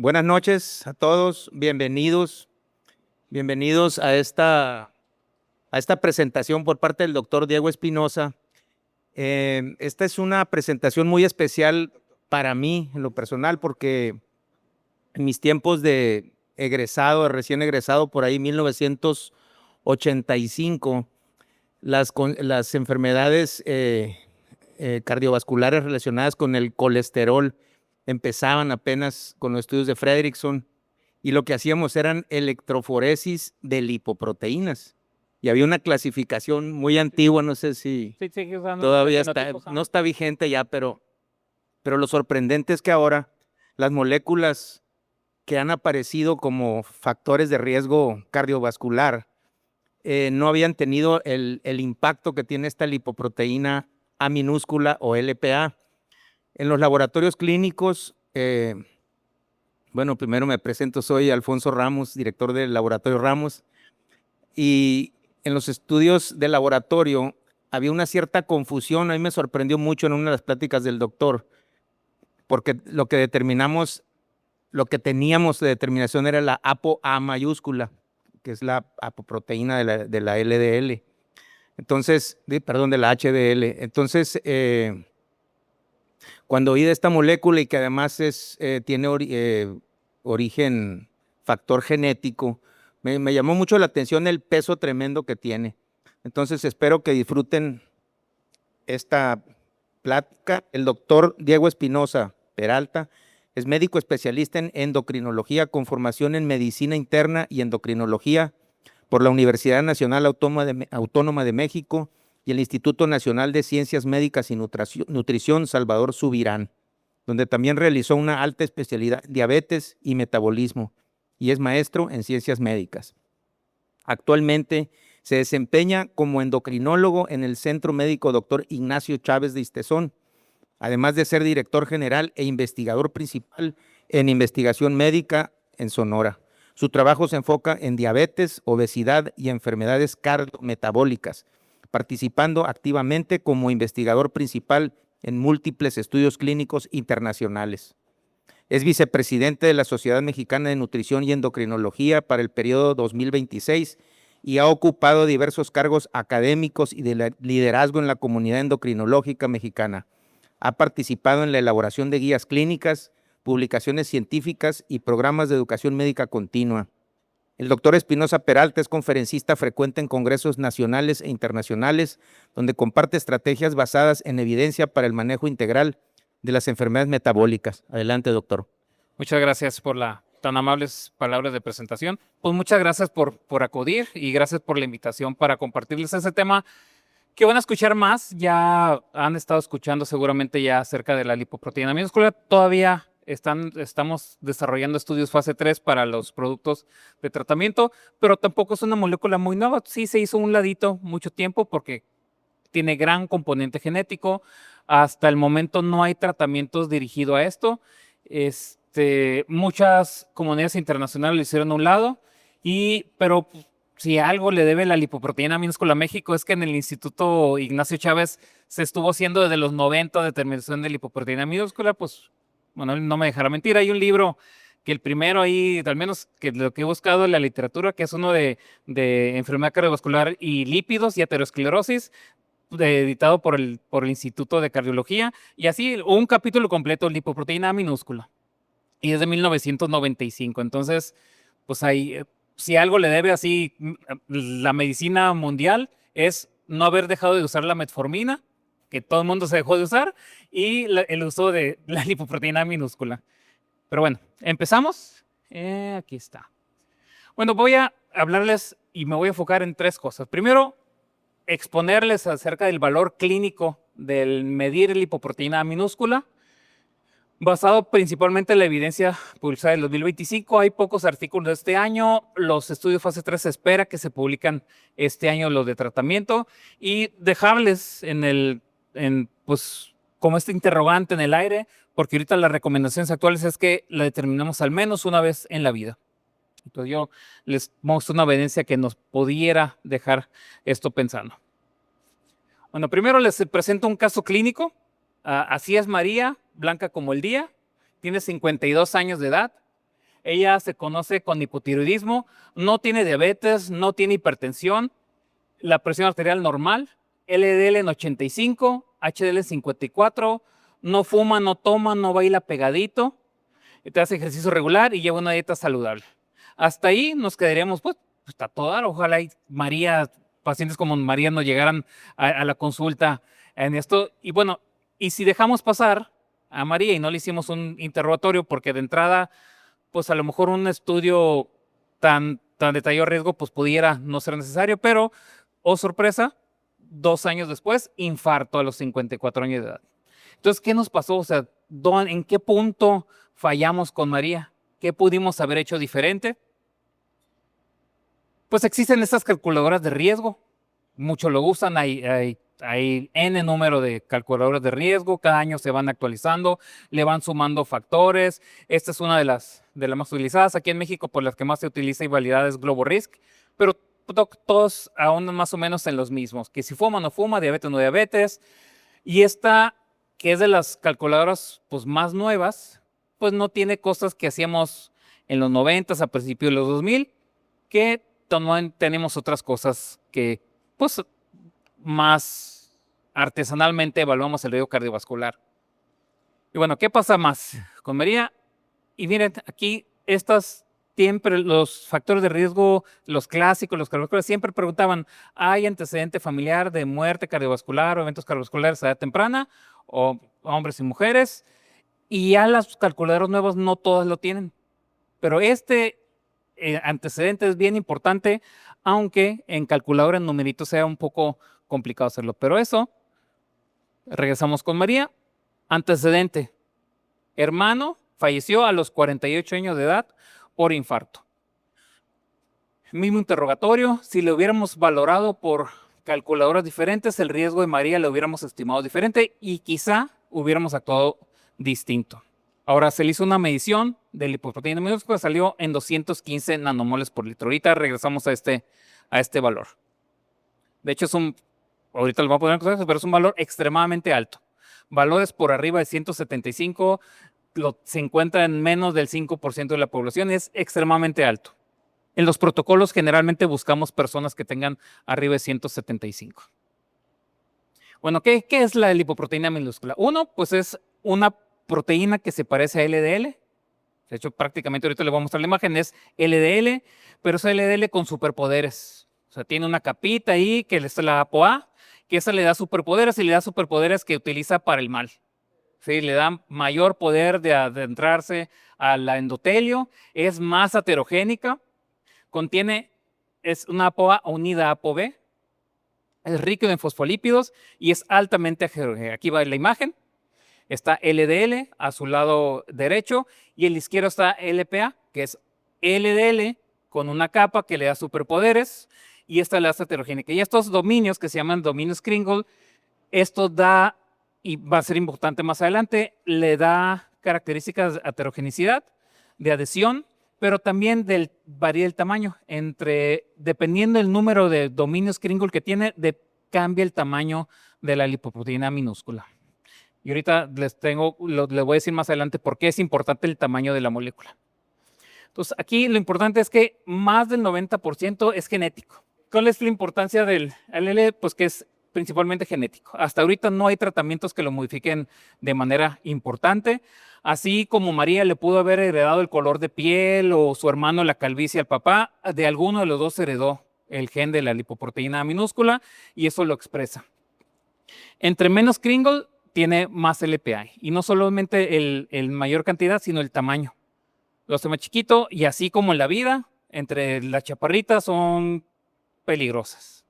Buenas noches a todos, bienvenidos a esta presentación por parte del doctor Diego Espinosa. Esta es una presentación muy especial para mí, en lo personal, porque en mis tiempos de recién egresado, por ahí 1985, las enfermedades cardiovasculares relacionadas con el colesterol empezaban apenas con los estudios de Fredrickson, y lo que hacíamos eran electroforesis de lipoproteínas. Y había una clasificación muy antigua, no sé si todavía está, no está vigente ya, pero lo sorprendente es que ahora las moléculas que han aparecido como factores de riesgo cardiovascular no habían tenido el impacto que tiene esta lipoproteína A minúscula o LPA. En los laboratorios clínicos, bueno, primero me presento, soy Alfonso Ramos, director del Laboratorio Ramos, y en los estudios de laboratorio había una cierta confusión. A mí me sorprendió mucho en una de las pláticas del doctor, porque lo que teníamos de determinación era la ApoA mayúscula, que es la apoproteína de la LDL. Entonces, perdón, de la HDL. Entonces, cuando oí de esta molécula y que además tiene origen, factor genético, me llamó mucho la atención el peso tremendo que tiene. Entonces espero que disfruten esta plática. El doctor Diego Espinosa Peralta es médico especialista en endocrinología con formación en medicina interna y endocrinología por la Universidad Nacional Autónoma de México y el Instituto Nacional de Ciencias Médicas y Nutrición Salvador Subirán, donde también realizó una alta especialidad en diabetes y metabolismo, y es maestro en ciencias médicas. Actualmente se desempeña como endocrinólogo en el Centro Médico Dr. Ignacio Chávez de Istezón, además de ser director general e investigador principal en investigación médica en Sonora. Su trabajo se enfoca en diabetes, obesidad y enfermedades cardiometabólicas, participando activamente como investigador principal en múltiples estudios clínicos internacionales. Es vicepresidente de la Sociedad Mexicana de Nutrición y Endocrinología para el periodo 2026 y ha ocupado diversos cargos académicos y de liderazgo en la comunidad endocrinológica mexicana. Ha participado en la elaboración de guías clínicas, publicaciones científicas y programas de educación médica continua. El doctor Espinosa Peralta es conferencista frecuente en congresos nacionales e internacionales, donde comparte estrategias basadas en evidencia para el manejo integral de las enfermedades metabólicas. Adelante, doctor. Muchas gracias por las tan amables palabras de presentación. Pues muchas gracias por acudir y gracias por la invitación para compartirles ese tema que van a escuchar más. Ya han estado escuchando seguramente ya acerca de la lipoproteína minúscula. Todavía estamos desarrollando estudios fase 3 para los productos de tratamiento, pero tampoco es una molécula muy nueva. Sí se hizo un ladito mucho tiempo porque tiene gran componente genético. Hasta el momento no hay tratamientos dirigidos a esto. Muchas comunidades internacionales lo hicieron a un lado, pero si algo le debe la lipoproteína minúscula a México es que en el Instituto Ignacio Chávez se estuvo haciendo desde los 90 determinación de lipoproteína minúscula. Pues, bueno, no me dejará mentir, hay un libro que el primero ahí, al menos que lo que he buscado en la literatura, que es uno de enfermedad cardiovascular y lípidos y aterosclerosis, editado por el Instituto de Cardiología, y así un capítulo completo, lipoproteína minúscula, y es de 1995. Entonces, pues ahí, si algo le debe así la medicina mundial es no haber dejado de usar la metformina, que todo el mundo se dejó de usar, y el uso de la lipoproteína minúscula. Pero bueno, empezamos. Aquí está. Bueno, voy a hablarles y me voy a enfocar en tres cosas. Primero, exponerles acerca del valor clínico del medir lipoproteína minúscula, basado principalmente en la evidencia publicada en 2025. Hay pocos artículos de este año. Los estudios fase 3 se espera que se publican este año, los de tratamiento, y dejarles pues, como este interrogante en el aire, porque ahorita las recomendaciones actuales es que la determinamos al menos una vez en la vida. Entonces yo les muestro una evidencia que nos pudiera dejar esto pensando. Bueno, primero les presento un caso clínico. Así es María, blanca como el día, tiene 52 años de edad, Ella se conoce con hipotiroidismo, no tiene diabetes, no tiene hipertensión, la presión arterial normal, LDL en 85, HDL en 54, no fuma, no toma, no baila pegadito, te hace ejercicio regular y lleva una dieta saludable. Hasta ahí nos quedaríamos, pues, está todo dar. Ojalá y María, pacientes como María nos llegaran a la consulta en esto. Y bueno, y si dejamos pasar a María y no le hicimos un interrogatorio, porque de entrada, pues a lo mejor un estudio tan detallado riesgo, pues pudiera no ser necesario, pero, oh sorpresa, 2 años después, infarto a los 54 años de edad. Entonces, ¿qué nos pasó? O sea, ¿en qué punto fallamos con María? ¿Qué pudimos haber hecho diferente? Pues existen estas calculadoras de riesgo. Muchos lo usan, hay N número de calculadoras de riesgo, cada año se van actualizando, le van sumando factores. Esta es una de las más utilizadas aquí en México, por las que más se utiliza y validada es GloboRisk, pero todos aún más o menos en los mismos, que si fuma o no fuma, diabetes o no diabetes. Y esta, que es de las calculadoras pues, más nuevas, pues no tiene cosas que hacíamos en los 90s, a principios de los 2000, que tenemos otras cosas que pues más artesanalmente evaluamos el riesgo cardiovascular. Y bueno, ¿qué pasa más con María? Y miren, aquí siempre los factores de riesgo, los clásicos, los cardiovasculares, siempre preguntaban, ¿hay antecedente familiar de muerte cardiovascular o eventos cardiovasculares a edad temprana? O hombres y mujeres. Y ya las calculadoras nuevas no todas lo tienen. Pero antecedente es bien importante, aunque en calculadora en numeritos sea un poco complicado hacerlo. Pero eso, regresamos con María. Antecedente, hermano falleció a los 48 años de edad por infarto. Mismo interrogatorio, si le hubiéramos valorado por calculadoras diferentes, el riesgo de María lo hubiéramos estimado diferente y quizá hubiéramos actuado distinto. Ahora se le hizo una medición de lipoproteína minúscula, salió en 215 nanomoles por litro. Ahorita regresamos a este valor. De hecho, ahorita lo voy a poner en cosas, pero es un valor extremadamente alto. Valores por arriba de 175 se encuentra en menos del 5% de la población, es extremadamente alto. En los protocolos generalmente buscamos personas que tengan arriba de 175. Bueno, ¿qué es la lipoproteína minúscula? Uno, pues es una proteína que se parece a LDL. De hecho, prácticamente ahorita le voy a mostrar la imagen, es LDL, pero es LDL con superpoderes. O sea, tiene una capita ahí que es la ApoA, que esa le da superpoderes y le da superpoderes que utiliza para el mal. ¿Sí? Le da mayor poder de adentrarse al endotelio, es más heterogénica, es una ApoA unida a ApoB, es rico en fosfolípidos y es altamente heterogénea. Aquí va la imagen. Está LDL a su lado derecho y el izquierdo está LPA, que es LDL con una capa que le da superpoderes y esta le da heterogénica. Y estos dominios que se llaman dominios Kringle, esto da, y va a ser importante más adelante, le da características de heterogenicidad, de adhesión, pero también varía el tamaño. Dependiendo del número de dominios Kringle que tiene, cambia el tamaño de la lipoproteína minúscula. Y ahorita les voy a decir más adelante por qué es importante el tamaño de la molécula. Entonces, aquí lo importante es que más del 90% es genético. ¿Cuál es la importancia del LL? Pues que es principalmente genético. Hasta ahorita no hay tratamientos que lo modifiquen de manera importante. Así como María le pudo haber heredado el color de piel o su hermano la calvicie al papá, de alguno de los dos heredó el gen de la lipoproteína minúscula y eso lo expresa. Entre menos Kringle, tiene más LPA. Y no solamente el mayor cantidad, sino el tamaño. Lo hace más chiquito y así como en la vida, entre las chaparritas son peligrosas.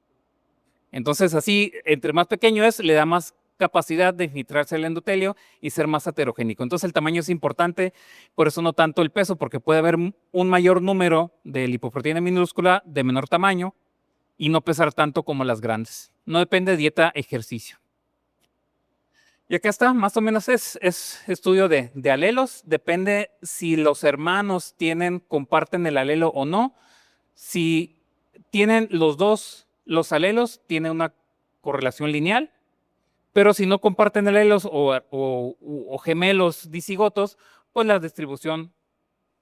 Entonces así, entre más pequeño le da más capacidad de infiltrarse el endotelio y ser más heterogénico. Entonces el tamaño es importante, por eso no tanto el peso, porque puede haber un mayor número de lipoproteína minúscula de menor tamaño y no pesar tanto como las grandes. No depende de dieta, ejercicio. Y acá está, más o menos es estudio de alelos. Depende si los hermanos comparten el alelo o no. Si tienen los alelos, tiene una correlación lineal. Pero si no comparten alelos o gemelos dicigotos, pues la distribución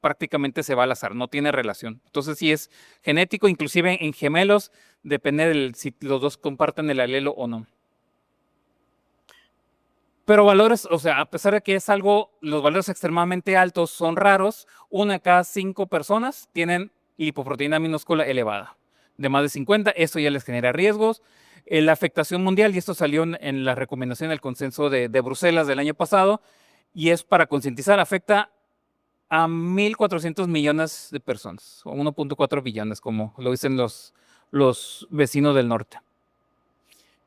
prácticamente se va al azar, no tiene relación. Entonces sí es genético, inclusive en gemelos, depende si los dos comparten el alelo o no. Pero valores, o sea, a pesar de que es algo, los valores extremadamente altos son raros, 1 de cada 5 personas tienen lipoproteína minúscula elevada. De más de 50, eso ya les genera riesgos. La afectación mundial, y esto salió en la recomendación del consenso de Bruselas del año pasado, y es para concientizar, afecta a 1.400 millones de personas, o 1.4 billones, como lo dicen los vecinos del norte.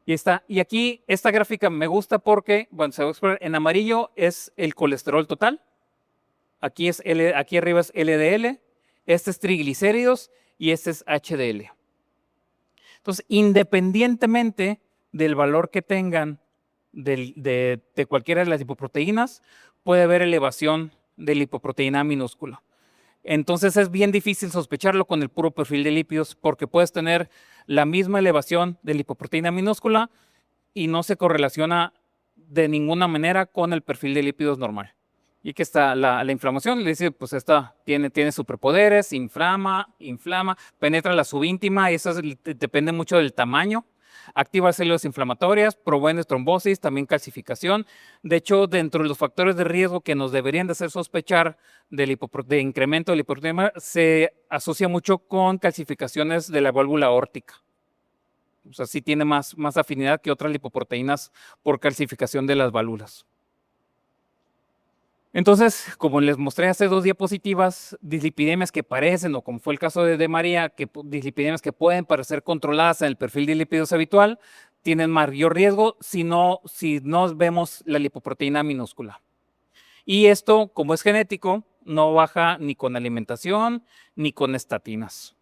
Y está. Y aquí esta gráfica me gusta porque, bueno, se va a explorar. En amarillo es el colesterol total. Aquí arriba es LDL. Este es triglicéridos y este es HDL. Entonces, independientemente del valor que tengan de cualquiera de las lipoproteínas, puede haber elevación de lipoproteína minúscula. Entonces es bien difícil sospecharlo con el puro perfil de lípidos porque puedes tener la misma elevación de lipoproteína minúscula y no se correlaciona de ninguna manera con el perfil de lípidos normal. Y que está la inflamación, le dice, pues esta tiene superpoderes, inflama, penetra la subíntima, y eso depende mucho del tamaño. Activa células inflamatorias, promueve trombosis, también calcificación. De hecho, dentro de los factores de riesgo que nos deberían de hacer sospechar de incremento de lipoproteína, se asocia mucho con calcificaciones de la válvula aórtica. O sea, sí tiene más afinidad que otras lipoproteínas por calcificación de las válvulas. Entonces, como les mostré hace 2 diapositivas, dislipidemias que parecen, o como fue el caso de María, dislipidemias que pueden parecer controladas en el perfil de lípidos habitual, tienen mayor riesgo si no vemos la lipoproteína minúscula. Y esto, como es genético, no baja ni con alimentación ni con estatinas.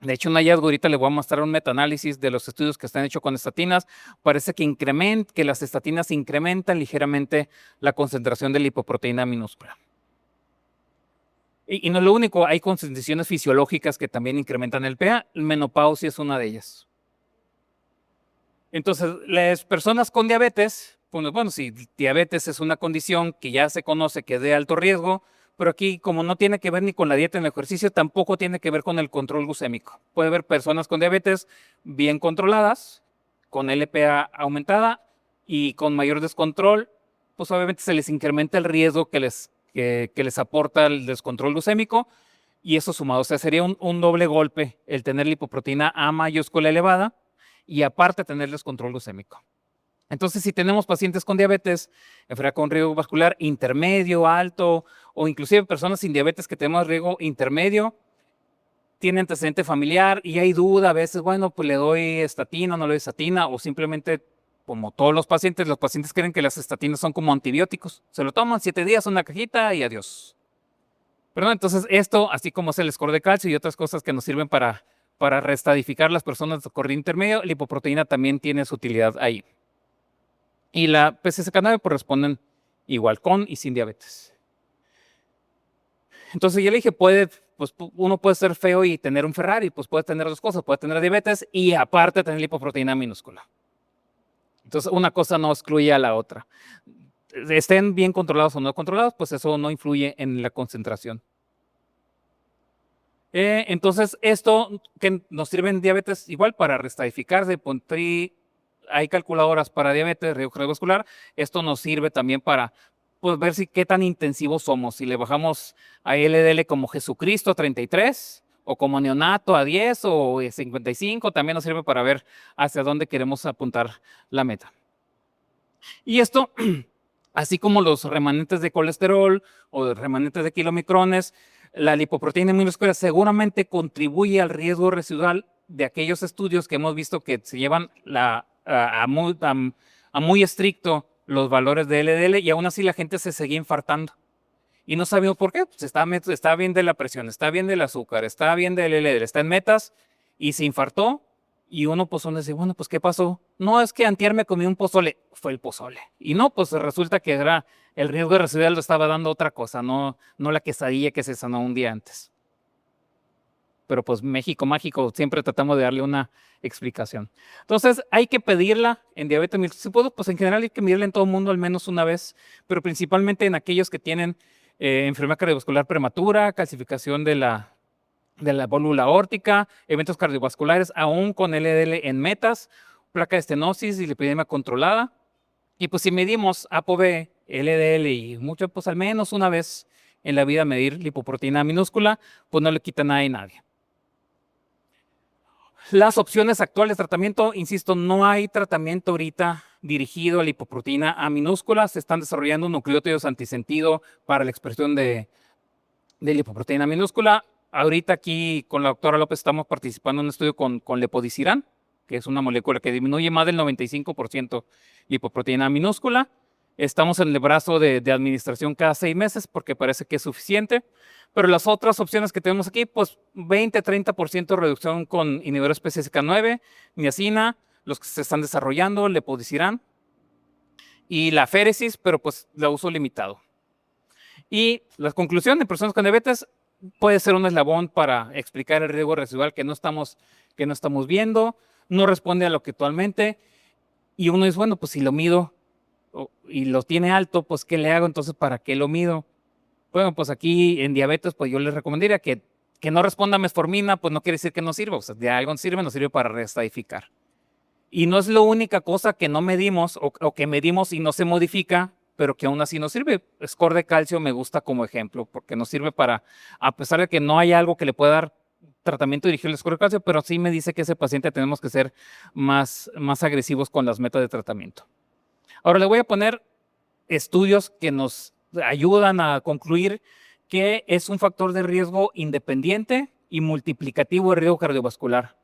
De hecho, un hallazgo, ahorita les voy a mostrar un metaanálisis de los estudios que están hechos con estatinas. Parece que las estatinas incrementan ligeramente la concentración de lipoproteína minúscula. Y no es lo único, hay concentraciones fisiológicas que también incrementan el pH. Menopausia es una de ellas. Entonces, las personas con diabetes, bueno, si diabetes es una condición que ya se conoce que es de alto riesgo, pero aquí, como no tiene que ver ni con la dieta ni el ejercicio, tampoco tiene que ver con el control glucémico. Puede haber personas con diabetes bien controladas, con LPA aumentada y con mayor descontrol, pues obviamente se les incrementa el riesgo que les aporta el descontrol glucémico, y eso sumado, o sea, sería un doble golpe el tener lipoproteína A mayúscula elevada y aparte tener descontrol glucémico. Entonces, si tenemos pacientes con diabetes, enfermedad con riesgo vascular intermedio, alto, o inclusive personas sin diabetes que tenemos riesgo intermedio, tiene antecedente familiar y hay duda a veces, bueno, pues le doy estatina, no le doy estatina, o simplemente, como todos los pacientes creen que las estatinas son como antibióticos. Se lo toman 7 días, una cajita y adiós. Pero no, entonces esto, así como es el score de calcio y otras cosas que nos sirven para restadificar las personas de corriente intermedio, la lipoproteína también tiene su utilidad ahí. Y la PCSK9 corresponden igual con y sin diabetes. Entonces ya le dije, uno puede ser feo y tener un Ferrari, pues puede tener 2 cosas, puede tener diabetes y aparte tener lipoproteína minúscula. Entonces una cosa no excluye a la otra. Estén bien controlados o no controlados, pues eso no influye en la concentración. Entonces esto que nos sirve en diabetes igual para restadificarse, hay calculadoras para diabetes, riesgo cardiovascular. Esto nos sirve también para ver qué tan intensivos somos. Si le bajamos a LDL como Jesucristo 33 o como neonato a 10 o 55, también nos sirve para ver hacia dónde queremos apuntar la meta. Y esto, así como los remanentes de colesterol o remanentes de kilomicrones, la lipoproteína minúscula seguramente contribuye al riesgo residual de aquellos estudios que hemos visto que se llevan a muy estricto los valores de LDL y aún así la gente se seguía infartando. Y no sabíamos por qué. Pues está bien de la presión, está bien del azúcar, está bien del LDL, está en metas y se infartó. Y uno dice, bueno, pues ¿qué pasó? No, es que antier me comí un pozole. Fue el pozole. Y no, pues resulta que el riesgo residual lo estaba dando otra cosa, no la quesadilla que se sanó un día antes. Pero pues México mágico, siempre tratamos de darle una explicación. Entonces hay que pedirla en diabetes mellitus, pues en general hay que medirla en todo el mundo al menos una vez, pero principalmente en aquellos que tienen enfermedad cardiovascular prematura, calcificación de la válvula aórtica, eventos cardiovasculares, aún con LDL en metas, placa de estenosis y lipidemia controlada. Y pues si medimos ApoB, LDL y mucho, pues al menos una vez en la vida medir lipoproteína minúscula, pues no le quita nada a nadie. Las opciones actuales de tratamiento, insisto, no hay tratamiento ahorita dirigido a lipoproteína A minúscula. Se están desarrollando nucleótidos antisentido para la expresión de lipoproteína minúscula. Ahorita aquí con la doctora López estamos participando en un estudio con lepodisiran, que es una molécula que disminuye más del 95% lipoproteína minúscula. Estamos en el brazo de administración cada 6 meses porque parece que es suficiente. Pero las otras opciones que tenemos aquí, pues 20-30% de reducción con inhibidores PCSK9, niacina, los que se están desarrollando, lepodisiran y la féresis, pero pues la uso limitado. Y la conclusión de personas con diabetes puede ser un eslabón para explicar el riesgo residual que no estamos viendo, no responde a lo que actualmente, y uno dice, bueno, pues si lo mido y lo tiene alto, pues ¿qué le hago entonces para qué lo mido? Bueno, pues aquí en diabetes, pues yo les recomendaría que no responda a metformina, pues no quiere decir que no sirva, o sea, de algo sirve, nos sirve para reestadificar. Y no es la única cosa que no medimos o que medimos y no se modifica, pero que aún así nos sirve. Score de calcio me gusta como ejemplo, porque nos sirve para, a pesar de que no hay algo que le pueda dar tratamiento dirigido al score de calcio, pero sí me dice que ese paciente tenemos que ser más agresivos con las metas de tratamiento. Ahora le voy a poner estudios que nos ayudan a concluir que es un factor de riesgo independiente y multiplicativo de riesgo cardiovascular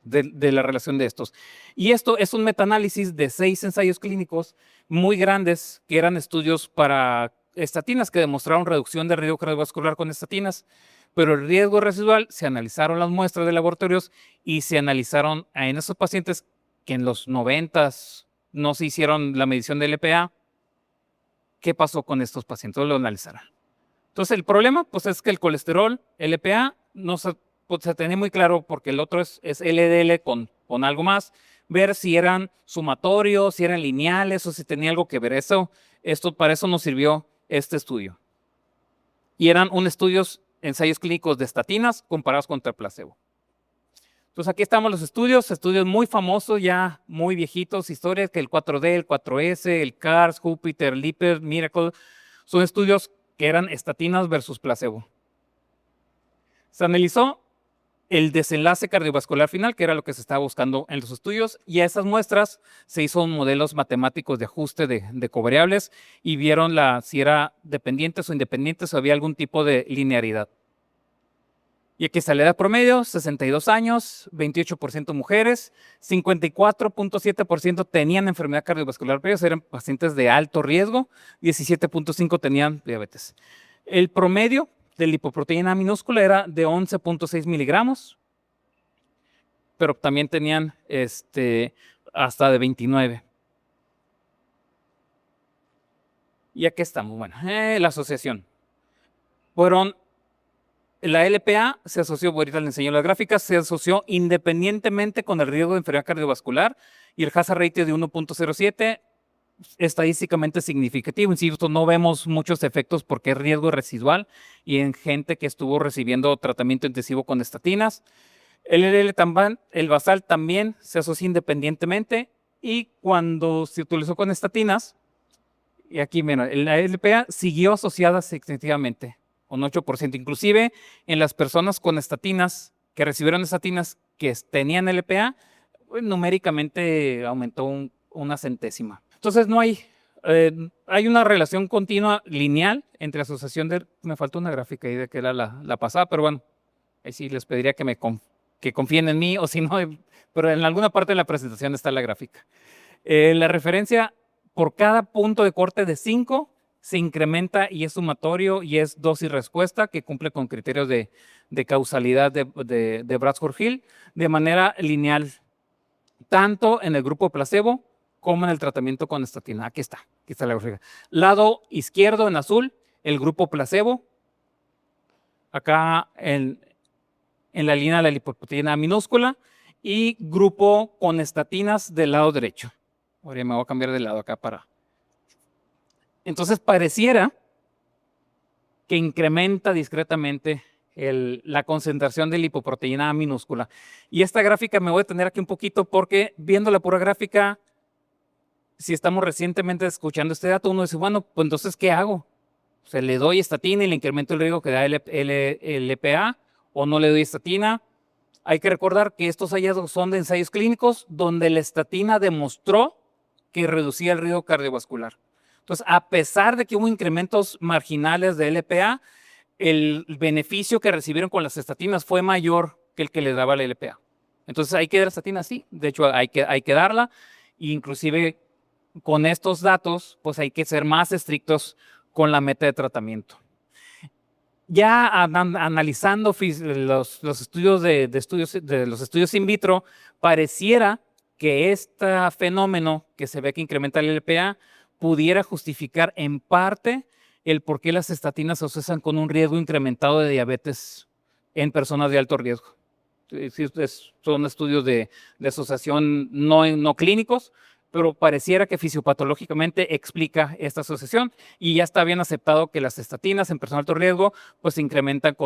de la relación de estos. Y esto es un metaanálisis de 6 ensayos clínicos muy grandes que eran estudios para estatinas que demostraron reducción de riesgo cardiovascular con estatinas, pero el riesgo residual se analizaron las muestras de laboratorios y se analizaron en esos pacientes que en los 90s no se hicieron la medición del LPA. ¿Qué pasó con estos pacientes? Lo analizarán. Entonces, el problema pues, es que el colesterol, LPA, no se tenía muy claro porque el otro es LDL con algo más, ver si eran sumatorios, si eran lineales o si tenía algo que ver. Para eso nos sirvió este estudio. Y eran ensayos clínicos de estatinas comparados contra placebo. Entonces aquí estamos los estudios muy famosos, ya muy viejitos, historias que el 4D, el 4S, el CARS, Jupiter, Lipper, Miracle, son estudios que eran estatinas versus placebo. Se analizó el desenlace cardiovascular final, que era lo que se estaba buscando en los estudios, y a esas muestras se hizo modelos matemáticos de ajuste de covariables y vieron si era dependientes o independientes o había algún tipo de linearidad. Y aquí está la edad promedio, 62 años, 28% mujeres, 54.7% tenían enfermedad cardiovascular previa, eran pacientes de alto riesgo, 17.5% tenían diabetes. El promedio de lipoproteína minúscula era de 11.6 miligramos, pero también tenían hasta de 29. Y aquí estamos, bueno, la asociación. La LPA se asoció, ahorita les enseño las gráficas, se asoció independientemente con el riesgo de enfermedad cardiovascular y el hazard ratio de 1.07 estadísticamente significativo. Insisto, no vemos muchos efectos porque es riesgo residual y en gente que estuvo recibiendo tratamiento intensivo con estatinas. El LDL también, el basal también se asocia independientemente y cuando se utilizó con estatinas, y aquí menos, la LPA siguió asociada significativamente, un 8%. Inclusive en las personas con estatinas que recibieron estatinas que tenían LPA, pues, numéricamente aumentó una centésima. Entonces no hay una relación continua lineal entre asociación me faltó una gráfica ahí de que era la pasada, pero bueno, ahí sí les pediría que confíen en mí o si no, pero en alguna parte de la presentación está la gráfica. La referencia por cada punto de corte de 5 se incrementa y es sumatorio y es dosis-respuesta que cumple con criterios de causalidad de Bradshaw-Hill de manera lineal, tanto en el grupo placebo como en el tratamiento con estatina. Aquí está la gráfica. Lado izquierdo en azul, el grupo placebo. Acá en la línea de la lipoproteína minúscula y grupo con estatinas del lado derecho. Ahora me voy a cambiar de lado acá para... Entonces pareciera que incrementa discretamente la concentración de lipoproteína A minúscula. Y esta gráfica me voy a detener aquí un poquito porque viendo la pura gráfica, si estamos recientemente escuchando este dato, uno dice, bueno, pues entonces, ¿qué hago? O sea, ¿le doy estatina y le incremento el riesgo que da el LPA o no le doy estatina? Hay que recordar que estos hallazgos son de ensayos clínicos donde la estatina demostró que reducía el riesgo cardiovascular. Entonces, a pesar de que hubo incrementos marginales de LPA, el beneficio que recibieron con las estatinas fue mayor que el que les daba la LPA. Entonces, ¿hay que dar estatina? Sí, de hecho, hay que darla. Inclusive, con estos datos, pues hay que ser más estrictos con la meta de tratamiento. Ya analizando los estudios de los estudios in vitro, pareciera que este fenómeno que se ve que incrementa el LPA pudiera justificar en parte el por qué las estatinas se asocian con un riesgo incrementado de diabetes en personas de alto riesgo. Son estudios de asociación no clínicos, pero pareciera que fisiopatológicamente explica esta asociación y ya está bien aceptado que las estatinas en personas de alto riesgo pues incrementan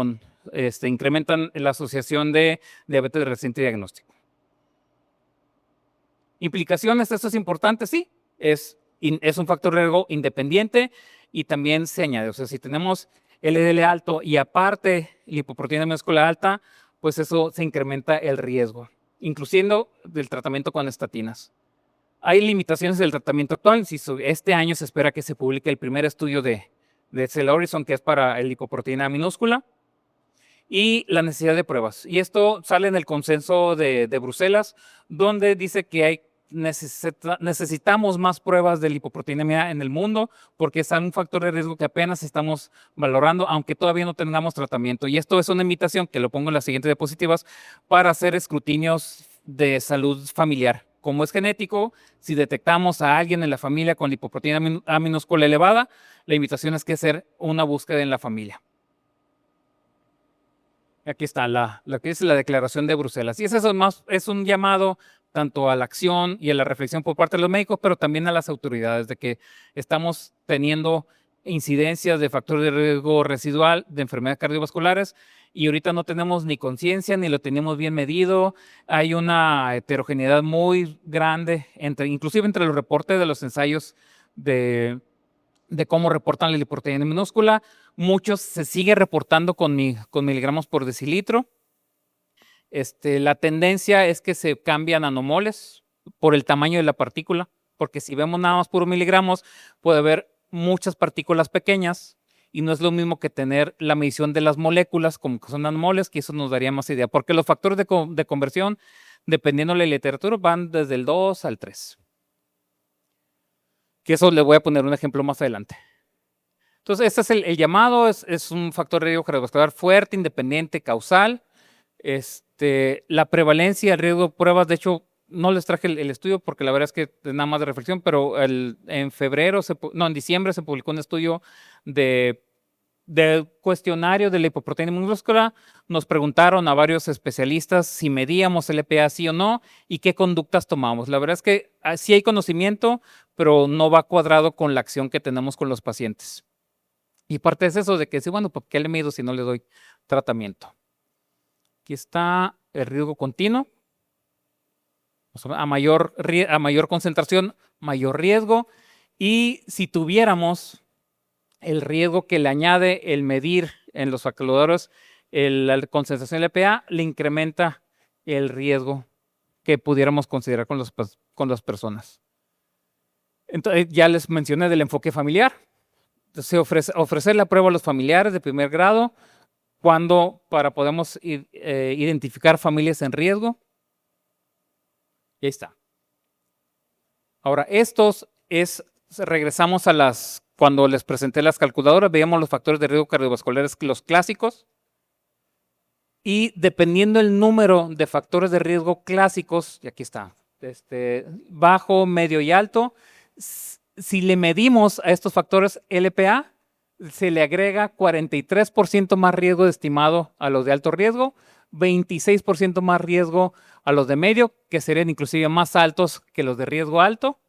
la asociación de diabetes de reciente diagnóstico. Implicaciones, esto es importante, sí, es un factor de riesgo independiente y también se añade, o sea, si tenemos LDL alto y aparte lipoproteína minúscula alta, pues eso se incrementa el riesgo, incluyendo del tratamiento con estatinas. Hay limitaciones del tratamiento actual. Este año se espera que se publique el primer estudio de Celehorizon, que es para el lipoproteína minúscula, y la necesidad de pruebas. Y esto sale en el consenso de Bruselas, donde dice que necesitamos más pruebas de lipoproteinemia en el mundo, porque es un factor de riesgo que apenas estamos valorando, aunque todavía no tengamos tratamiento. Y esto es una invitación, que lo pongo en las siguientes diapositivas, para hacer escrutinios de salud familiar. Como es genético, si detectamos a alguien en la familia con lipoproteína A minúscula elevada, la invitación es que hacer una búsqueda en la familia. Aquí está lo que es la Declaración de Bruselas. Y eso es un llamado tanto a la acción y a la reflexión por parte de los médicos, pero también a las autoridades de que estamos teniendo incidencias de factores de riesgo residual de enfermedades cardiovasculares y ahorita no tenemos ni conciencia ni lo tenemos bien medido. Hay una heterogeneidad muy grande, inclusive entre los reportes de los ensayos de cómo reportan la lipoproteína minúscula. Muchos se sigue reportando con miligramos por decilitro. La tendencia es que se cambian nanomoles por el tamaño de la partícula, porque si vemos nada más puros miligramos, puede haber muchas partículas pequeñas y no es lo mismo que tener la medición de las moléculas como que son nanomoles, que eso nos daría más idea, porque los factores de conversión, dependiendo de la literatura, van desde el 2 al 3. Que eso le voy a poner un ejemplo más adelante. Entonces, este es el llamado, es un factor de riesgo cardiovascular fuerte, independiente, causal. La prevalencia, el riesgo, pruebas, de hecho, no les traje el estudio porque la verdad es que es nada más de reflexión, pero en diciembre se publicó un estudio de cuestionario de la lipoproteína minúscula. Nos preguntaron a varios especialistas si medíamos el LPA sí o no y qué conductas tomamos. La verdad es que sí hay conocimiento, pero no va cuadrado con la acción que tenemos con los pacientes. Y parte es eso de que sí, bueno, ¿por qué le mido si no le doy tratamiento? Aquí está el riesgo continuo. A mayor concentración, mayor riesgo. Y si tuviéramos el riesgo que le añade el medir en los calculadores la concentración de LPA, le incrementa el riesgo que pudiéramos considerar con las personas. Entonces, ya les mencioné del enfoque familiar. Se ofrecer la prueba a los familiares de primer grado para podemos identificar familias en riesgo. Y ahí está. Ahora, regresamos cuando les presenté las calculadoras, veíamos los factores de riesgo cardiovasculares, los clásicos. Y dependiendo el número de factores de riesgo clásicos, y aquí está, bajo, medio y alto, si le medimos a estos factores LPA, se le agrega 43% más riesgo de estimado a los de alto riesgo, 26% más riesgo a los de medio, que serían inclusive más altos que los de riesgo alto,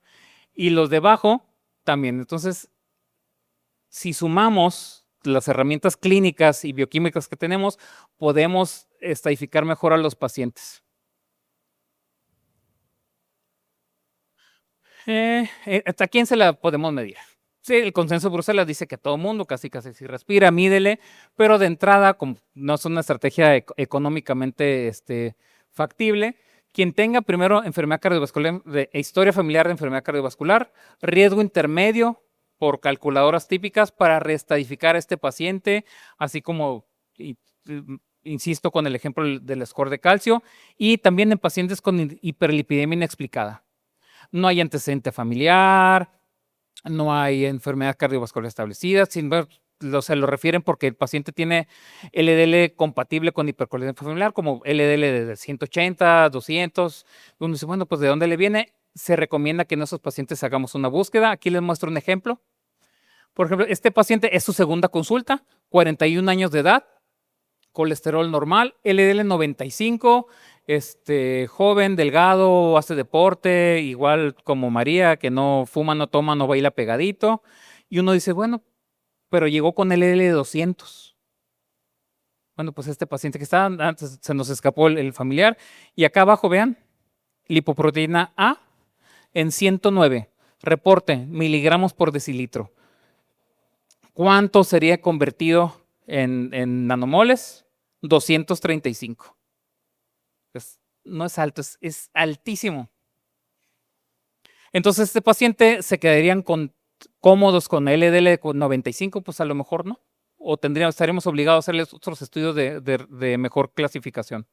y los de bajo también. Entonces, si sumamos las herramientas clínicas y bioquímicas que tenemos, podemos estadificar mejor a los pacientes. ¿A quién se la podemos medir? Sí, el consenso de Bruselas dice que todo mundo, casi si respira, mídele, pero de entrada, como no es una estrategia económicamente factible, quien tenga primero enfermedad cardiovascular, historia familiar de enfermedad cardiovascular, riesgo intermedio por calculadoras típicas para reestadificar a este paciente, así como, insisto, con el ejemplo del score de calcio, y también en pacientes con hiperlipidemia inexplicada. No hay antecedente familiar, no hay enfermedad cardiovascular establecida, se lo refieren porque el paciente tiene LDL compatible con hipercolesterolemia familiar, como LDL de 180, 200. Uno dice, bueno, pues ¿de dónde le viene? Se recomienda que en esos pacientes hagamos una búsqueda. Aquí les muestro un ejemplo. Por ejemplo, este paciente es su segunda consulta, 41 años de edad, colesterol normal, LDL 95, joven, delgado, hace deporte, igual como María, que no fuma, no toma, no baila pegadito. Y uno dice, bueno, pero llegó con LDL 200. Bueno, pues este paciente que está, antes se nos escapó el familiar. Y acá abajo, vean, lipoproteína A en 109. Reporte, miligramos por decilitro. ¿Cuánto sería convertido en nanomoles? 235. Pues no es alto, es altísimo. Entonces, este paciente se quedarían cómodos con LDL con 95, pues a lo mejor no. O estaríamos obligados a hacerles otros estudios de mejor clasificación.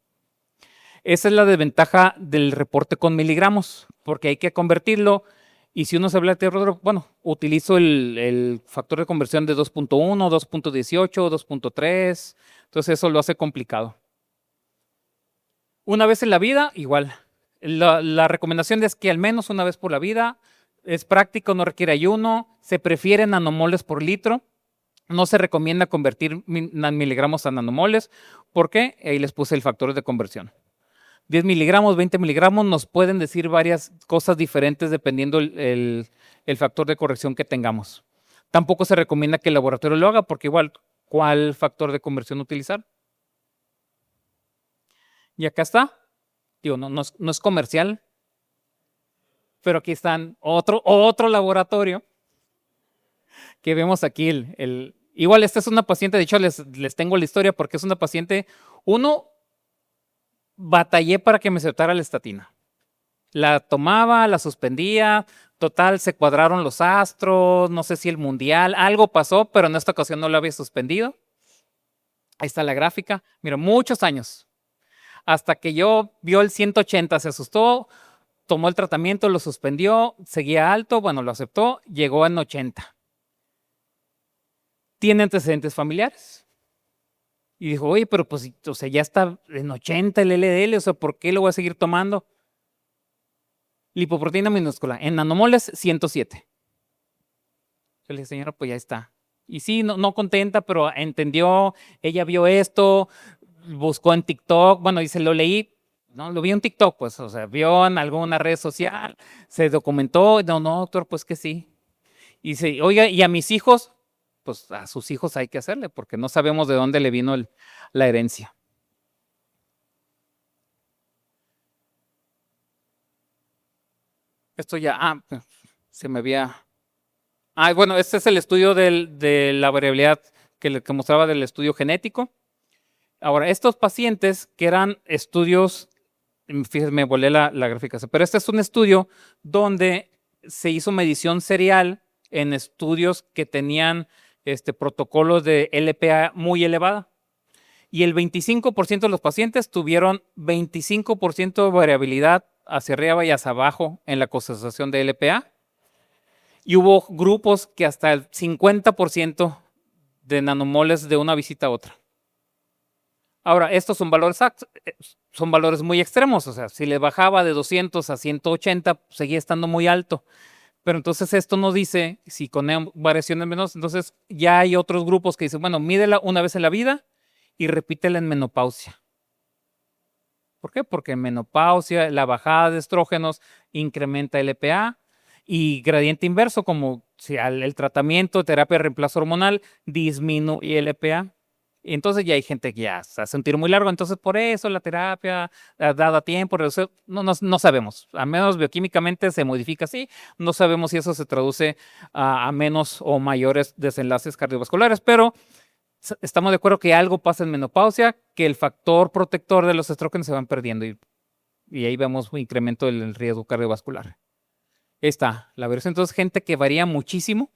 Esa es la desventaja del reporte con miligramos, porque hay que convertirlo. Y si uno se habla de bueno, utilizo el factor de conversión de 2.1, 2.18, 2.3. Entonces eso lo hace complicado. Una vez en la vida, igual. La recomendación es que al menos una vez por la vida, es práctico, no requiere ayuno, se prefieren nanomoles por litro. No se recomienda convertir miligramos a nanomoles. ¿Por qué? Ahí les puse el factor de conversión. 10 miligramos, 20 miligramos nos pueden decir varias cosas diferentes dependiendo el factor de corrección que tengamos. Tampoco se recomienda que el laboratorio lo haga porque igual, ¿cuál factor de conversión utilizar? Y acá está. Digo, no es comercial, pero aquí están otro laboratorio que vemos aquí. Igual esta es una paciente, de hecho les tengo la historia porque es una paciente, batallé para que me aceptara la estatina. La tomaba, la suspendía, total, se cuadraron los astros, no sé si el mundial, algo pasó, pero en esta ocasión no la había suspendido. Ahí está la gráfica. Mira, muchos años. Hasta que vio el 180, se asustó, tomó el tratamiento, lo suspendió, seguía alto, bueno, lo aceptó, llegó en 80. Tiene antecedentes familiares. Y dijo, oye, pero pues, o sea, ya está en 80 el LDL, o sea, ¿por qué lo voy a seguir tomando? Lipoproteína minúscula, en nanomoles, 107. Yo le dije, señora, pues ya está. Y sí, no contenta, pero entendió, ella vio esto, buscó en TikTok, bueno, dice, lo leí, no, lo vi en TikTok, pues, o sea, vio en alguna red social, se documentó, no, doctor, pues que sí. Y dice, oiga, ¿y a mis hijos? Pues a sus hijos hay que hacerle, porque no sabemos de dónde le vino la herencia. Esto ya, se me había... bueno, este es el estudio de la variabilidad que mostraba del estudio genético. Ahora, estos pacientes que eran estudios, fíjense, me volé la graficación, pero este es un estudio donde se hizo medición serial en estudios que tenían protocolos de LPA muy elevada. Y el 25% de los pacientes tuvieron 25% de variabilidad hacia arriba y hacia abajo en la concentración de LPA. Y hubo grupos que hasta el 50% de nanomoles de una visita a otra. Ahora, estos son valores muy extremos. O sea, si le bajaba de 200 a 180, seguía estando muy alto. Pero entonces esto nos dice, si con variaciones menos, entonces ya hay otros grupos que dicen, bueno, mídela una vez en la vida y repítela en menopausia. ¿Por qué? Porque en menopausia la bajada de estrógenos incrementa LPA y gradiente inverso, como si el tratamiento, terapia de reemplazo hormonal disminuye el LPA, entonces ya hay gente que ya se hace un tiro muy largo, entonces por eso la terapia dada a tiempo, no sabemos, al menos bioquímicamente se modifica así, no sabemos si eso se traduce a menos o mayores desenlaces cardiovasculares, pero estamos de acuerdo que algo pasa en menopausia, que el factor protector de los estrógenos se van perdiendo y ahí vemos un incremento del riesgo cardiovascular. Ahí está la versión. Entonces, gente que varía muchísimo.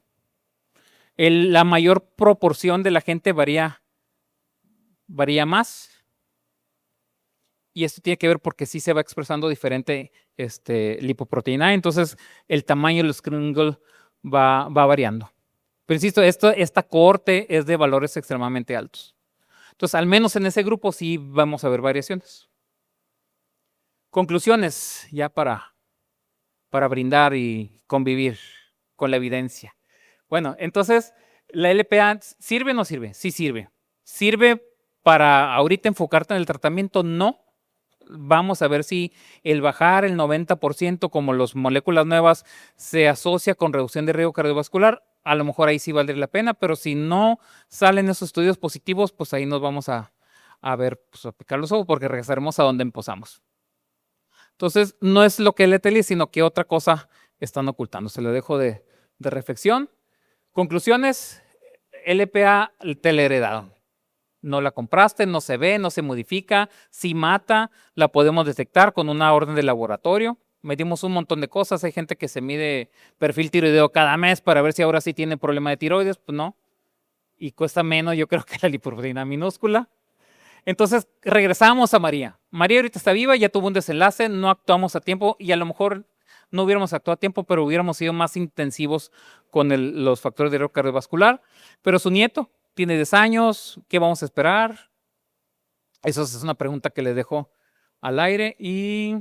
La mayor proporción de la gente varía más. Y esto tiene que ver porque sí se va expresando diferente lipoproteína. Entonces, el tamaño del screening va variando. Pero insisto, esta cohorte es de valores extremadamente altos. Entonces, al menos en ese grupo sí vamos a ver variaciones. Conclusiones, ya para brindar y convivir con la evidencia. Bueno, entonces, ¿la LPA sirve o no sirve? Sí sirve. ¿Sirve para ahorita enfocarte en el tratamiento? No. Vamos a ver si el bajar el 90% como las moléculas nuevas se asocia con reducción de riesgo cardiovascular. A lo mejor ahí sí valdría la pena, pero si no salen esos estudios positivos, pues ahí nos vamos a ver, pues a picar los ojos porque regresaremos a donde empezamos. Entonces, no es lo que el ETL, sino que otra cosa están ocultando. Se lo dejo de reflexión. Conclusiones, LPA te la heredaron. No la compraste, no se ve, no se modifica, sí mata, la podemos detectar con una orden de laboratorio. Medimos un montón de cosas, hay gente que se mide perfil tiroideo cada mes para ver si ahora sí tiene problema de tiroides, pues no. Y cuesta menos, yo creo, que la lipoproteína minúscula. Entonces, regresamos a María. María ahorita está viva, ya tuvo un desenlace, no actuamos a tiempo y a lo mejor no hubiéramos actuado a tiempo, pero hubiéramos sido más intensivos con los factores de riesgo cardiovascular. Pero su nieto tiene 10 años, ¿qué vamos a esperar? Eso es una pregunta que le dejo al aire y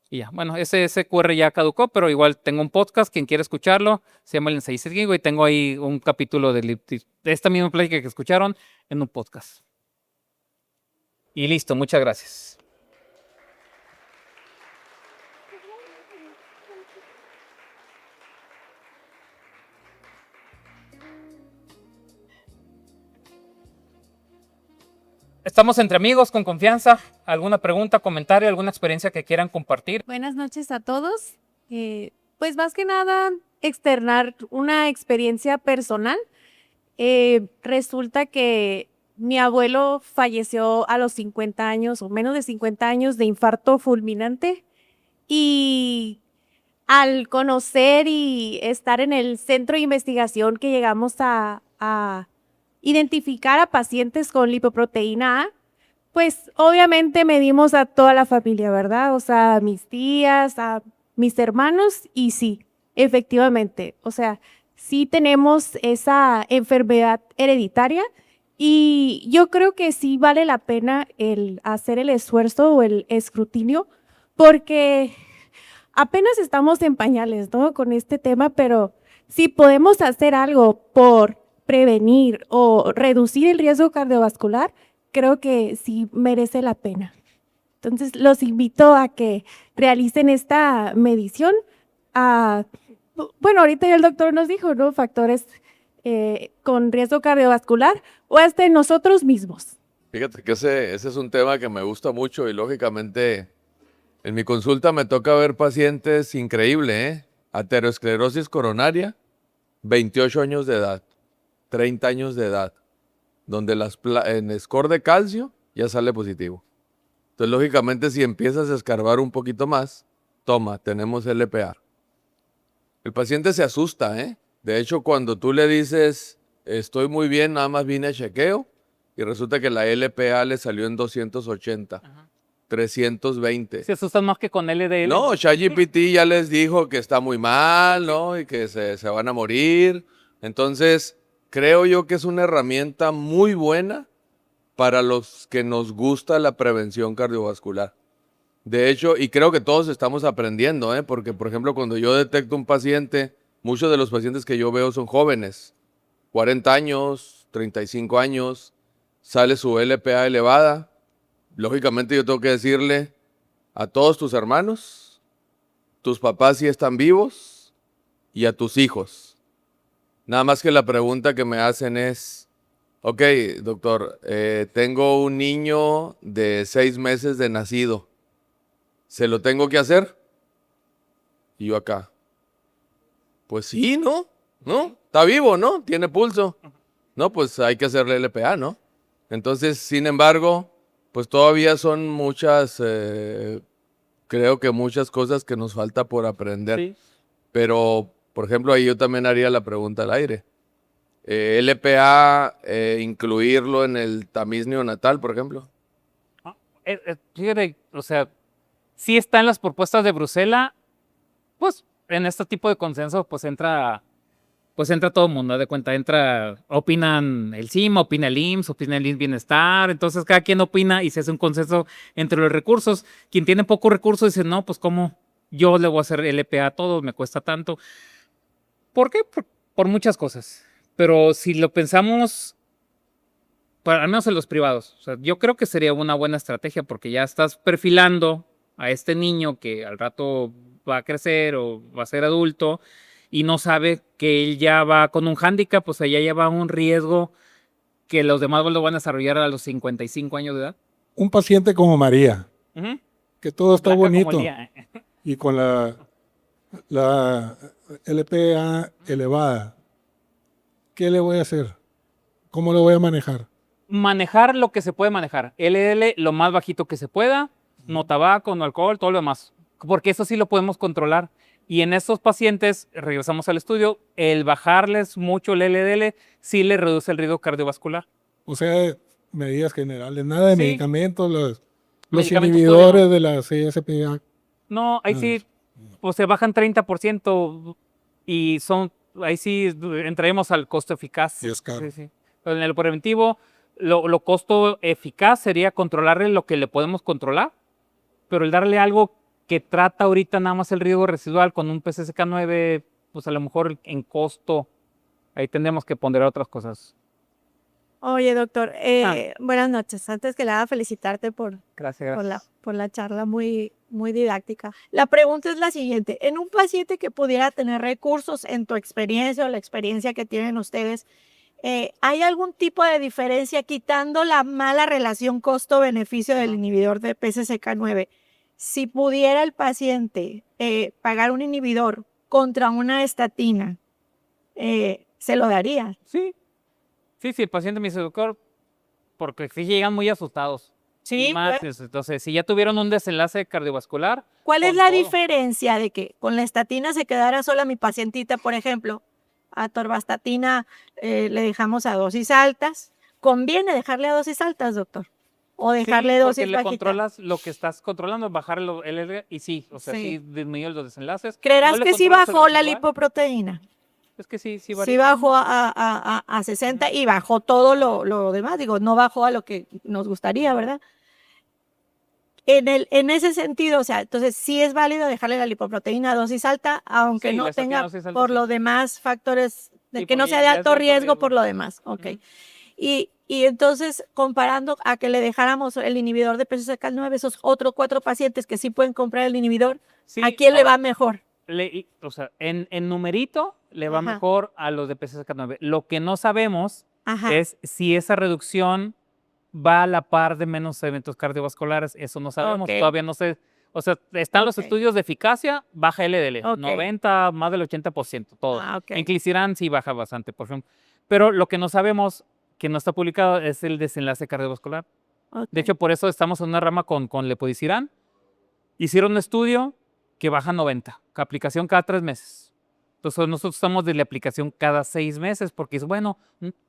ya. Bueno, ese QR ya caducó, pero igual tengo un podcast, quien quiera escucharlo, se llama El Ensayista y tengo ahí un capítulo de esta misma plática que escucharon en un podcast. Y listo, muchas gracias. Estamos entre amigos, con confianza. ¿Alguna pregunta, comentario, alguna experiencia que quieran compartir? Buenas noches a todos. Pues más que nada, externar una experiencia personal. Resulta que mi abuelo falleció a los 50 años o menos de 50 años de infarto fulminante y al conocer y estar en el centro de investigación que llegamos a identificar a pacientes con lipoproteína A, pues obviamente medimos a toda la familia, ¿verdad? O sea, a mis tías, a mis hermanos y sí, efectivamente, o sea, sí tenemos esa enfermedad hereditaria y yo creo que sí vale la pena el hacer el esfuerzo o el escrutinio porque apenas estamos en pañales, ¿no? Con este tema, pero si podemos hacer algo por prevenir o reducir el riesgo cardiovascular, creo que sí merece la pena. Entonces, los invito a que realicen esta medición. Bueno, ahorita ya el doctor nos dijo, ¿no? Factores con riesgo cardiovascular o hasta en nosotros mismos. Fíjate que ese es un tema que me gusta mucho y lógicamente en mi consulta me toca ver pacientes increíbles, aterosclerosis coronaria, 28 años de edad, 30 años de edad, donde en score de calcio ya sale positivo. Entonces, lógicamente, si empiezas a escarbar un poquito más, toma, tenemos LPA. El paciente se asusta, ¿eh? De hecho, cuando tú le dices, estoy muy bien, nada más vine a chequeo, y resulta que la LPA le salió en 280, Ajá. 320. Se asustan más que con LDL. No, ChatGPT ya les dijo que está muy mal, ¿no? Y que se van a morir. Entonces, creo yo que es una herramienta muy buena para los que nos gusta la prevención cardiovascular. De hecho, y creo que todos estamos aprendiendo, porque, por ejemplo, cuando yo detecto un paciente, muchos de los pacientes que yo veo son jóvenes, 40 años, 35 años, sale su LPA elevada. Lógicamente yo tengo que decirle a todos tus hermanos, tus papás sí están vivos, y a tus hijos. Nada más que la pregunta que me hacen es, ok, doctor, tengo un niño de 6 meses de nacido. ¿Se lo tengo que hacer? Y yo acá. Pues sí, ¿no? ¿No? Está vivo, ¿no? Tiene pulso. No, pues hay que hacerle LPA, ¿no? Entonces, sin embargo, pues todavía son muchas, creo que muchas cosas que nos falta por aprender. Sí. Pero, por ejemplo, ahí yo también haría la pregunta al aire. LPA, incluirlo en el tamiz neonatal, por ejemplo. Fíjate, o sea, sí está en las propuestas de Bruselas, pues en este tipo de consenso pues entra todo el mundo, de cuenta, opinan el CIM, opina el IMSS, opina el IMSS Bienestar, entonces cada quien opina y se hace un consenso entre los recursos. Quien tiene pocos recursos dice, no, pues cómo yo le voy a hacer LPA a todos, me cuesta tanto. ¿Por qué? Por muchas cosas, pero si lo pensamos, al menos en los privados, o sea, yo creo que sería una buena estrategia porque ya estás perfilando a este niño que al rato va a crecer o va a ser adulto y no sabe que él ya va con un hándicap, o sea, ya lleva un riesgo que los demás lo van a desarrollar a los 55 años de edad. Un paciente como María, que todo está Blanca como el bonito día. y con la LPA elevada, ¿qué le voy a hacer? ¿Cómo lo voy a manejar? Manejar lo que se puede manejar. LDL lo más bajito que se pueda, no tabaco, no alcohol, todo lo demás. Porque eso sí lo podemos controlar. Y en estos pacientes, regresamos al estudio, el bajarles mucho el LDL sí le reduce el riesgo cardiovascular. O sea, medidas generales, nada de Sí. medicamentos, los Medicamentos inhibidores de la CSPA. No, ahí sí, pues se bajan 30% y ahí sí entraremos al costo eficaz. Y es caro. Sí, sí. Pero en el preventivo, lo costo eficaz sería controlarle lo que le podemos controlar, pero el darle algo que trata ahorita nada más el riesgo residual con un PCSK9, pues a lo mejor en costo, ahí tendremos que ponderar otras cosas. Oye, doctor, buenas noches. Antes que nada, felicitarte por Gracias. por la charla muy, muy didáctica. La pregunta es la siguiente. En un paciente que pudiera tener recursos, en tu experiencia o la experiencia que tienen ustedes, ¿hay algún tipo de diferencia quitando la mala relación costo-beneficio del inhibidor de PCSK9? Si pudiera el paciente pagar un inhibidor contra una estatina, ¿se lo daría? Sí, el paciente me dice, doctor, porque sí llegan muy asustados. Sí. Entonces, si ya tuvieron un desenlace cardiovascular. ¿Cuál es con la todo. diferencia de que con la estatina se quedara sola mi pacientita, por ejemplo? A torvastatina le dejamos a dosis altas. ¿Conviene dejarle a dosis altas, doctor? ¿O dejarle Sí, dosis porque le bajitas? controlas lo que estás controlando, bajar el LDL y sí, o sea, Sí. sí disminuye los desenlaces. ¿Creerás No le que sí controlas el bajó la residual. lipoproteína? Es que sí Sí varía. bajó a 60 y bajó todo lo demás. Digo, no bajó a lo que nos gustaría, ¿verdad? En ese sentido, o sea, entonces sí es válido dejarle la lipoproteína a dosis alta, aunque Sí, la no estatina a tenga dosis alta, por sí. los demás factores, Sí, que no porque sea de ya es alto riesgo por lo demás. Ok. Ujú. Y entonces, comparando a que le dejáramos el inhibidor de PCSK9, esos otros 4 pacientes que sí pueden comprar el inhibidor, Sí, ¿a quién le ahora, va mejor? o sea, en numerito le va Ajá. mejor a los de PCSK9. Lo que no sabemos Ajá. es si esa reducción va a la par de menos eventos cardiovasculares. Eso no sabemos, Ok. todavía no sé. O sea, están los Ok. estudios de eficacia, baja LDL, Ok. 90, más del 80%, todo. Ah, ok. Inclisiran sí baja bastante, por ejemplo. Pero lo que no sabemos, que no está publicado, es el desenlace cardiovascular. Ok. De hecho, por eso estamos en una rama con lepodisiran. Hicieron un estudio que baja 90, aplicación cada 3 meses. Entonces nosotros estamos de la aplicación cada 6 meses porque es bueno,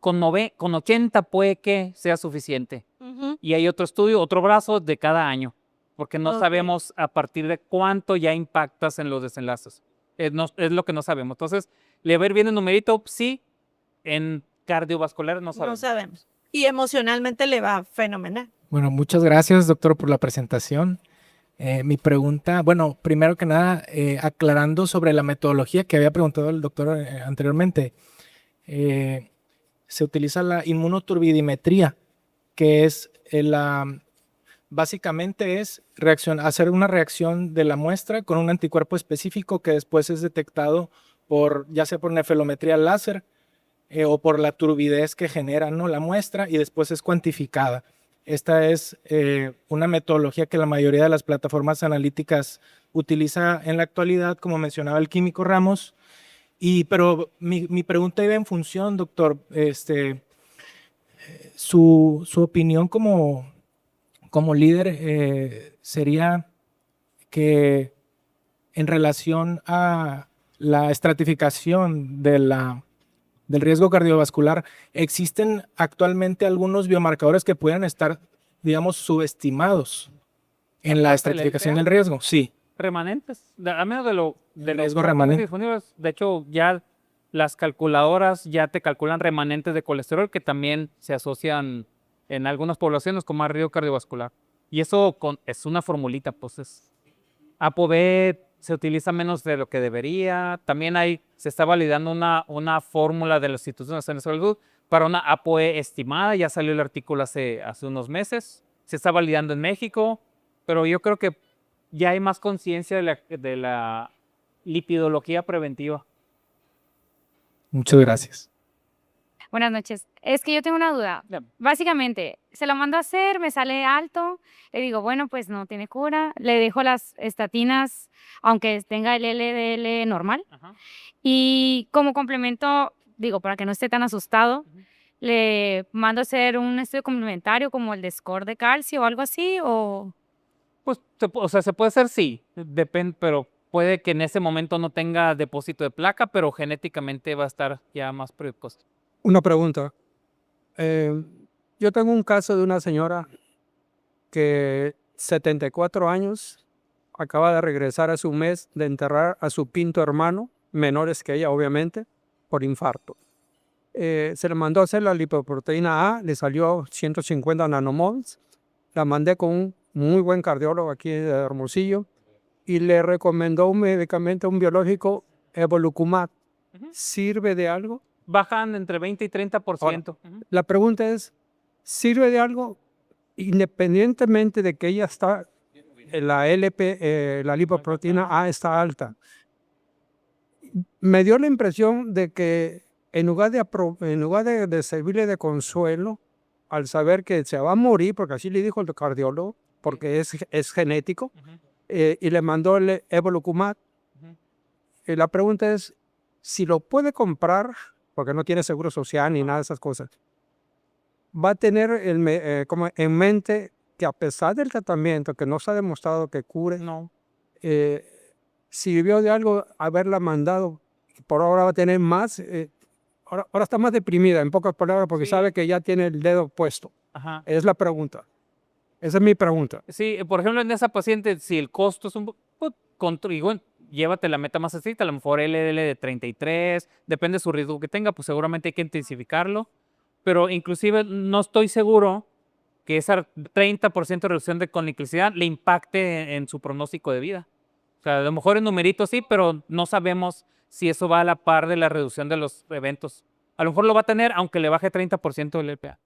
con 80 puede que sea suficiente. Ujú. Y hay otro estudio, otro brazo de cada año, porque no Ok. sabemos a partir de cuánto ya impactas en los desenlaces. Es lo que no sabemos. Entonces, ¿le va a ir bien el numerito? Sí. En cardiovascular no No sabemos. sabemos. Y emocionalmente le va fenomenal. Bueno, muchas gracias, doctor, por la presentación. Mi pregunta, bueno, primero que nada, aclarando sobre la metodología que había preguntado el doctor anteriormente, se utiliza la inmunoturbidimetría, que es básicamente es hacer una reacción de la muestra con un anticuerpo específico que después es detectado ya sea por nefelometría láser o por la turbidez que genera, ¿no?, la muestra, y después es cuantificada. Esta es una metodología que la mayoría de las plataformas analíticas utiliza en la actualidad, como mencionaba el químico Ramos. Pero mi pregunta iba en función, doctor, su opinión como líder sería que en relación a la estratificación del riesgo cardiovascular, ¿existen actualmente algunos biomarcadores que puedan estar, digamos, subestimados en la ¿Aparte del estratificación LPA? del riesgo? Sí, Remanentes, a menos de riesgo los remanente. disponibles. De hecho, ya las calculadoras ya te calculan remanentes de colesterol que también se asocian en algunas poblaciones con más riesgo cardiovascular. Y eso es una formulita, pues es ApoB se utiliza menos de lo que debería. También se está validando una fórmula del Instituto Nacional de Salud para una ApoE estimada. Ya salió el artículo hace unos meses. Se está validando en México, pero yo creo que ya hay más conciencia de la lipidología preventiva. Muchas gracias. Buenas noches. Es que yo tengo una duda. Dígame. Básicamente, se lo mando a hacer, me sale alto, le digo, bueno, pues no tiene cura, le dejo las estatinas, aunque tenga el LDL normal, Ajá. y como complemento, digo, para que no esté tan asustado, Ujú. le mando a hacer un estudio complementario como el de score de calcio o algo así, o... Pues, o sea, se puede hacer, sí, depende, pero puede que en ese momento no tenga depósito de placa, pero genéticamente va a estar ya más predispuesto. Una pregunta. Yo tengo un caso de una señora que 74 años acaba de regresar a su mes de enterrar a su quinto hermano, menores que ella obviamente, por infarto. Se le mandó a hacer la lipoproteína A, le salió 150 nanomoles. La mandé con un muy buen cardiólogo aquí de Hermosillo y le recomendó un medicamento, un biológico, Evolucumab. Ujú. ¿Sirve de algo? Bajan entre 20 y 30%. Ujú. La pregunta es, ¿sirve de algo independientemente de que ella está, la la lipoproteína A está alta? Me dio la impresión de que en lugar de servirle de consuelo, al saber que se va a morir, porque así le dijo el cardiólogo, porque es genético, Ujú. y le mandó el Evolucumab. Ujú. La pregunta es, si lo puede comprar, porque no tiene seguro social ni nada de esas cosas, va a tener como en mente que a pesar del tratamiento, que no se ha demostrado que cure, No. sirvió de algo haberla mandado. Por ahora va a tener más, ahora está más deprimida, en pocas palabras, porque Sí. sabe que ya tiene el dedo puesto. Ajá. Es la pregunta. Esa es mi pregunta. Sí, por ejemplo, en esa paciente, si el costo es pues, igual, llévate la meta más estricta, a lo mejor LDL de 33, depende de su riesgo que tenga, pues seguramente hay que intensificarlo, pero inclusive no estoy seguro que esa 30% de reducción de coniglicidad le impacte en su pronóstico de vida. O sea, a lo mejor en numeritos sí, pero no sabemos si eso va a la par de la reducción de los eventos. A lo mejor lo va a tener, aunque le baje 30% el LPA.